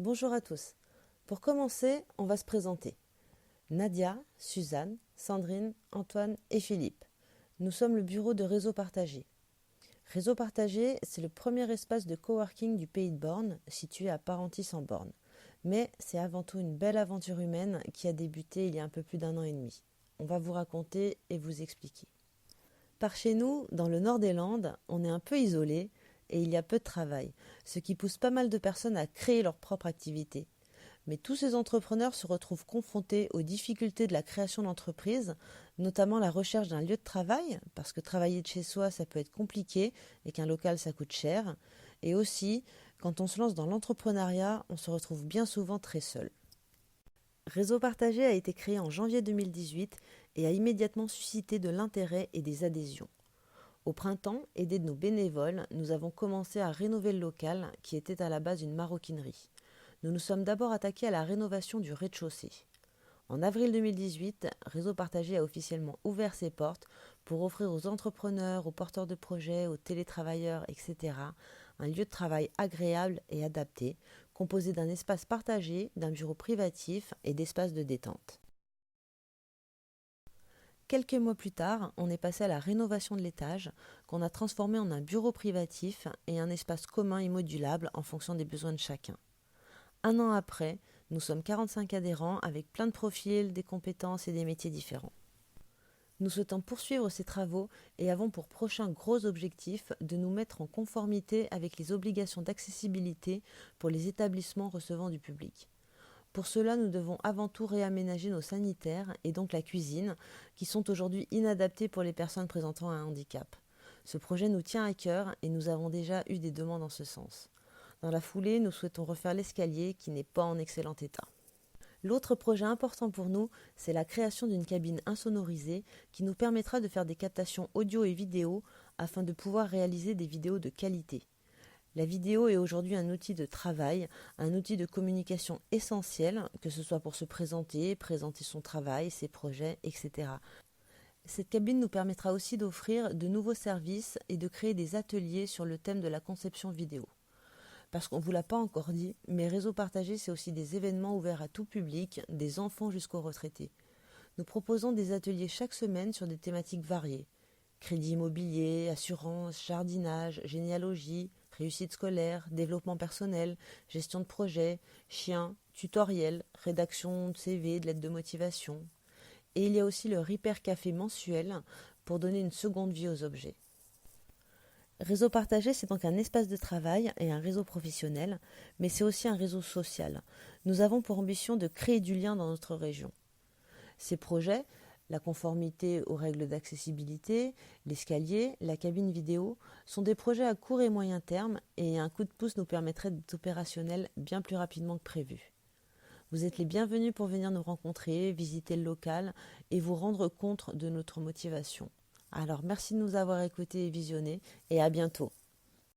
Bonjour à tous. Pour commencer, on va se présenter. Nadia, Suzanne, Sandrine, Antoine et Philippe. Nous sommes le bureau de Réseau Partagé. Réseau Partagé, c'est le premier espace de coworking du pays de Borne, situé à Parentis-en-Borne. Mais c'est avant tout une belle aventure humaine qui a débuté il y a un peu plus d'un an et demi. On va vous raconter et vous expliquer. Par chez nous, dans le nord des Landes, on est un peu isolé et il y a peu de travail, ce qui pousse pas mal de personnes à créer leur propre activité. Mais tous ces entrepreneurs se retrouvent confrontés aux difficultés de la création d'entreprise, notamment la recherche d'un lieu de travail, parce que travailler de chez soi, ça peut être compliqué et qu'un local, ça coûte cher. Et aussi, quand on se lance dans l'entrepreneuriat, on se retrouve bien souvent très seul. Réseau Partagé a été créé en janvier 2018 et a immédiatement suscité de l'intérêt et des adhésions. Au printemps, aidés de nos bénévoles, nous avons commencé à rénover le local qui était à la base une maroquinerie. Nous nous sommes d'abord attaqués à la rénovation du rez-de-chaussée. En avril 2018, Réseau Partagé a officiellement ouvert ses portes pour offrir aux entrepreneurs, aux porteurs de projets, aux télétravailleurs, etc. un lieu de travail agréable et adapté, composé d'un espace partagé, d'un bureau privatif et d'espaces de détente. Quelques mois plus tard, on est passé à la rénovation de l'étage, qu'on a transformé en un bureau privatif et un espace commun et modulable en fonction des besoins de chacun. Un an après, nous sommes 45 adhérents avec plein de profils, des compétences et des métiers différents. Nous souhaitons poursuivre ces travaux et avons pour prochain gros objectif de nous mettre en conformité avec les obligations d'accessibilité pour les établissements recevant du public. Pour cela, nous devons avant tout réaménager nos sanitaires et donc la cuisine, qui sont aujourd'hui inadaptés pour les personnes présentant un handicap. Ce projet nous tient à cœur et nous avons déjà eu des demandes en ce sens. Dans la foulée, nous souhaitons refaire l'escalier qui n'est pas en excellent état. L'autre projet important pour nous, c'est la création d'une cabine insonorisée qui nous permettra de faire des captations audio et vidéo afin de pouvoir réaliser des vidéos de qualité. La vidéo est aujourd'hui un outil de travail, un outil de communication essentiel, que ce soit pour se présenter, présenter son travail, ses projets, etc. Cette cabine nous permettra aussi d'offrir de nouveaux services et de créer des ateliers sur le thème de la conception vidéo. Parce qu'on ne vous l'a pas encore dit, mais Réseau Partagé, c'est aussi des événements ouverts à tout public, des enfants jusqu'aux retraités. Nous proposons des ateliers chaque semaine sur des thématiques variées. Crédit immobilier, assurance, jardinage, généalogie, réussite scolaire, développement personnel, gestion de projet, chiens, tutoriel, rédaction de CV, de lettres de motivation. Et il y a aussi le Repair Café mensuel pour donner une seconde vie aux objets. Réseau partagé, c'est donc un espace de travail et un réseau professionnel, mais c'est aussi un réseau social. Nous avons pour ambition de créer du lien dans notre région. Ces projets, la conformité aux règles d'accessibilité, l'escalier, la cabine vidéo, sont des projets à court et moyen terme et un coup de pouce nous permettrait d'être opérationnels bien plus rapidement que prévu. Vous êtes les bienvenus pour venir nous rencontrer, visiter le local et vous rendre compte de notre motivation. Alors merci de nous avoir écoutés et visionnés et à bientôt.